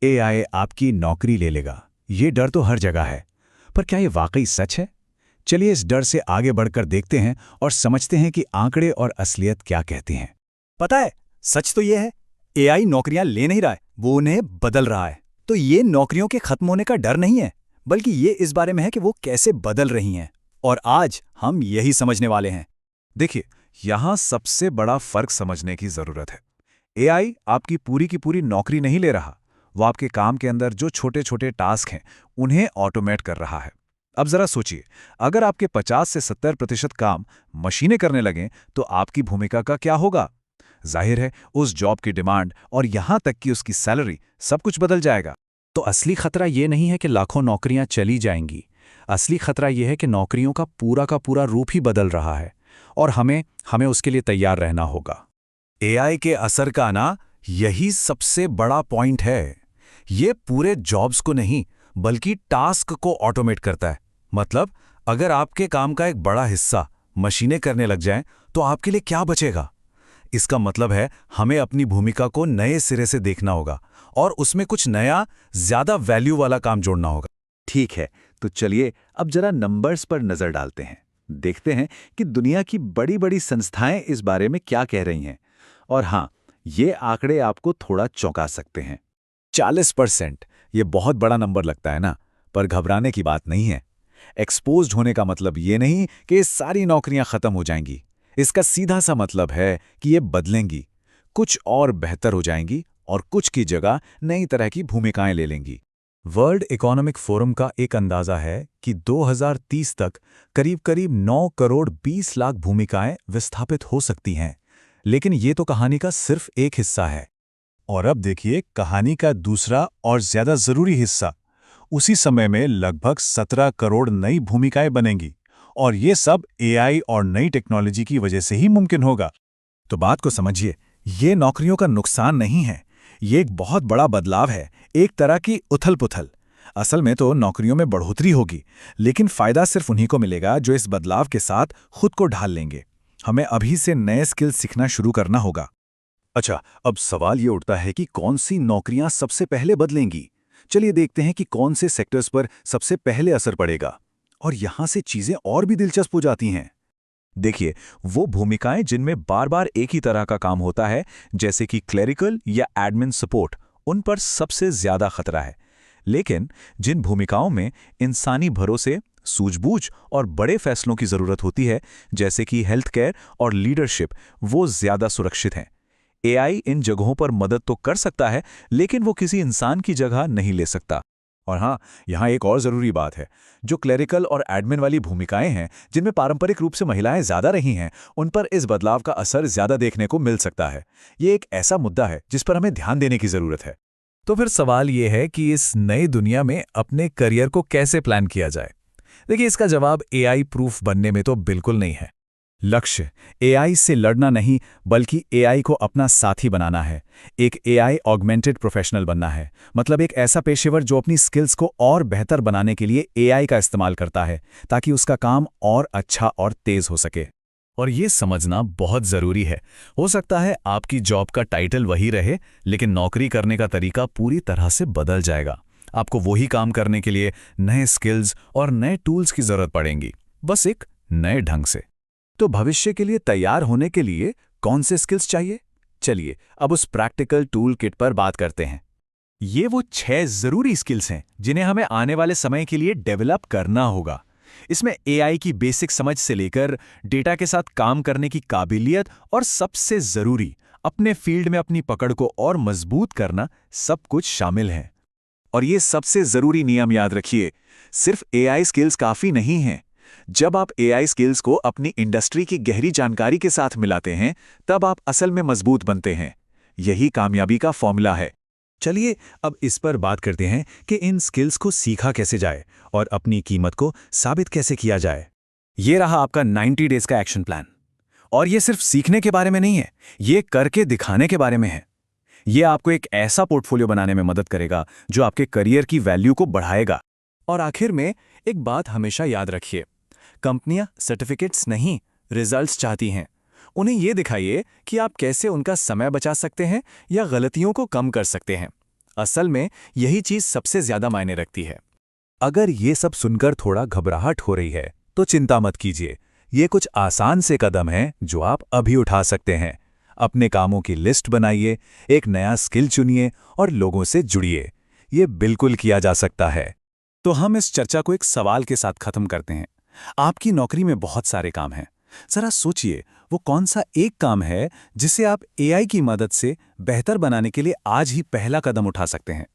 AI आपकी नौकरी ले लेगा, ये डर तो हर जगह है। पर क्या ये वाकई सच है? चलिए इस डर से आगे बढ़कर देखते हैं और समझते हैं कि आंकड़े और असलियत क्या कहती हैं। पता है, सच तो ये है, एआई नौकरियां ले नहीं रहा है, वो उन्हें बदल रहा है। तो ये नौकरियों के खत्म होने का डर नहीं है, बल्कि ये इस बारे में है कि वो कैसे बदल रही हैं। और आज हम यही समझने वाले हैं। देखिए, यहाँ सबसे बड़ा फर्क समझने की जरूरत है। एआई आपकी पूरी की पूरी नौकरी नहीं ले रहा, वो आपके काम के अंदर जो छोटे छोटे टास्क हैं उन्हें ऑटोमेट कर रहा है। अब जरा सोचिए, अगर आपके 50 से 70% काम मशीनें करने लगें तो आपकी भूमिका का क्या होगा? जाहिर है, उस जॉब की डिमांड और यहाँ तक कि उसकी सैलरी सब कुछ बदल जाएगा। तो असली खतरा ये नहीं है कि लाखों नौकरियां चली जाएंगी। असली खतरा ये है कि नौकरियों का पूरा रूप ही बदल रहा है और हमें उसके लिए तैयार रहना होगा। एआई के असर का ना यही सबसे बड़ा पॉइंट है। ये पूरे जॉब्स को नहीं, बल्कि टास्क को ऑटोमेट करता है। मतलब, अगर आपके काम का एक बड़ा हिस्सा मशीनें करने लग जाएं, तो आपके लिए क्या बचेगा? इसका मतलब है हमें अपनी भूमिका को नए सिरे से देखना होगा और उसमें कुछ नया, ज्यादा वैल्यू वाला काम जोड़ना होगा। ठीक है, तो चलिए अब जरा नंबर्स पर नजर डालते हैं। देखते हैं कि दुनिया की बड़ी बड़ी संस्थाएं इस बारे में क्या कह रही हैं। और हाँ, ये आंकड़े आपको थोड़ा चौंका सकते हैं। 40%, ये बहुत बड़ा नंबर लगता है ना, पर घबराने की बात नहीं है। एक्सपोज्ड होने का मतलब ये नहीं कि ये सारी नौकरियां खत्म हो जाएंगी। इसका सीधा सा मतलब है कि ये बदलेंगी, कुछ और बेहतर हो जाएंगी और कुछ की जगह नई तरह की भूमिकाएं ले लेंगी। वर्ल्ड इकोनॉमिक फोरम का एक अंदाजा है कि 2030 तक करीब-करीब 9 करोड़ 20 लाख भूमिकाएं विस्थापित हो सकती हैं। लेकिन ये तो कहानी का सिर्फ एक हिस्सा है। और अब देखिए कहानी का दूसरा और ज्यादा जरूरी हिस्सा। उसी समय में लगभग 17 करोड़ नई भूमिकाएं बनेंगी और ये सब एआई और नई टेक्नोलॉजी की वजह से ही मुमकिन होगा। तो बात को समझिए, ये नौकरियों का नुकसान नहीं है, ये एक बहुत बड़ा बदलाव है, एक तरह की उथल-पुथल। असल में तो नौकरियों में बढ़ोतरी होगी, लेकिन फायदा सिर्फ उन्हीं को मिलेगा जो इस बदलाव के साथ खुद को ढाल लेंगे। हमें अभी से नए स्किल सीखना शुरू करना होगा। अच्छा, अब सवाल ये उठता है कि कौन सी नौकरियां सबसे पहले बदलेंगी। चलिए देखते हैं कि कौन से सेक्टर्स पर सबसे पहले असर पड़ेगा। और यहां से चीजें और भी दिलचस्प हो जाती हैं। देखिए, वो भूमिकाएं जिनमें बार बार एक ही तरह का काम होता है, जैसे कि क्लेरिकल या एडमिन सपोर्ट, उन पर सबसे ज्यादा खतरा है। लेकिन जिन भूमिकाओं में इंसानी भरोसे, सूझबूझ और बड़े फैसलों की जरूरत होती है, जैसे कि हेल्थ केयर और लीडरशिप, वो ज्यादा सुरक्षित हैं। एआई इन जगहों पर मदद तो कर सकता है, लेकिन वो किसी इंसान की जगह नहीं ले सकता। और हाँ, यहाँ एक और ज़रूरी बात है। जो क्लेरिकल और एडमिन वाली भूमिकाएं हैं, जिनमें पारंपरिक रूप से महिलाएं ज़्यादा रही हैं, उन पर इस बदलाव का असर ज़्यादा देखने को मिल सकता है। ये एक ऐसा मुद्दा है जिस पर हमें ध्यान देने की ज़रूरत है। तो फिर सवाल ये है कि इस नई दुनिया में अपने करियर को कैसे प्लान किया जाए? देखिए, इसका जवाब एआई प्रूफ बनने में तो बिल्कुल नहीं है। लक्ष्य एआई से लड़ना नहीं, बल्कि एआई को अपना साथी बनाना है। एक एआई ऑगमेंटेड प्रोफेशनल बनना है, मतलब एक ऐसा पेशेवर जो अपनी स्किल्स को और बेहतर बनाने के लिए एआई का इस्तेमाल करता है, ताकि उसका काम और अच्छा और तेज हो सके। और ये समझना बहुत ज़रूरी है। हो सकता है आपकी जॉब का टाइटल वही रहे, लेकिन नौकरी करने का तरीका पूरी तरह से बदल जाएगा। आपको वही काम करने के लिए नए स्किल्स और नए टूल्स की ज़रूरत पड़ेंगी, बस एक नए ढंग से। तो भविष्य के लिए तैयार होने के लिए कौन से स्किल्स चाहिए? चलिए अब उस प्रैक्टिकल टूल किट पर बात करते हैं। ये वो 6 जरूरी स्किल्स हैं जिन्हें हमें आने वाले समय के लिए डेवलप करना होगा। इसमें एआई की बेसिक समझ से लेकर डेटा के साथ काम करने की काबिलियत और सबसे जरूरी, अपने फील्ड में अपनी पकड़ को और मजबूत करना, सब कुछ शामिल है। और ये सबसे जरूरी नियम याद रखिए, सिर्फ एआई स्किल्स काफी नहीं हैं। जब आप एआई स्किल्स को अपनी इंडस्ट्री की गहरी जानकारी के साथ मिलाते हैं, तब आप असल में मजबूत बनते हैं। यही कामयाबी का फॉर्मूला है। चलिए अब इस पर बात करते हैं कि इन स्किल्स को सीखा कैसे जाए और अपनी कीमत को साबित कैसे किया जाए। ये रहा आपका 90 डेज का एक्शन प्लान। और ये सिर्फ सीखने के बारे में नहीं है, ये करके दिखाने के बारे में है। ये आपको एक ऐसा पोर्टफोलियो बनाने में मदद करेगा जो आपके करियर की वैल्यू को बढ़ाएगा। और आखिर में एक बात हमेशा याद रखिए, कंपनियां सर्टिफिकेट्स नहीं, रिजल्ट्स चाहती हैं। उन्हें यह दिखाइए कि आप कैसे उनका समय बचा सकते हैं या गलतियों को कम कर सकते हैं। असल में यही चीज सबसे ज्यादा मायने रखती है। अगर ये सब सुनकर थोड़ा घबराहट हो रही है तो चिंता मत कीजिए। ये कुछ आसान से कदम हैं जो आप अभी उठा सकते हैं। अपने कामों की लिस्ट बनाइए, एक नया स्किल चुनिए और लोगों से जुड़िए। ये बिल्कुल किया जा सकता है। तो हम इस चर्चा को एक सवाल के साथ खत्म करते हैं। आपकी नौकरी में बहुत सारे काम हैं। जरा सोचिए, वो कौन सा एक काम है जिसे आप एआई की मदद से बेहतर बनाने के लिए आज ही पहला कदम उठा सकते हैं।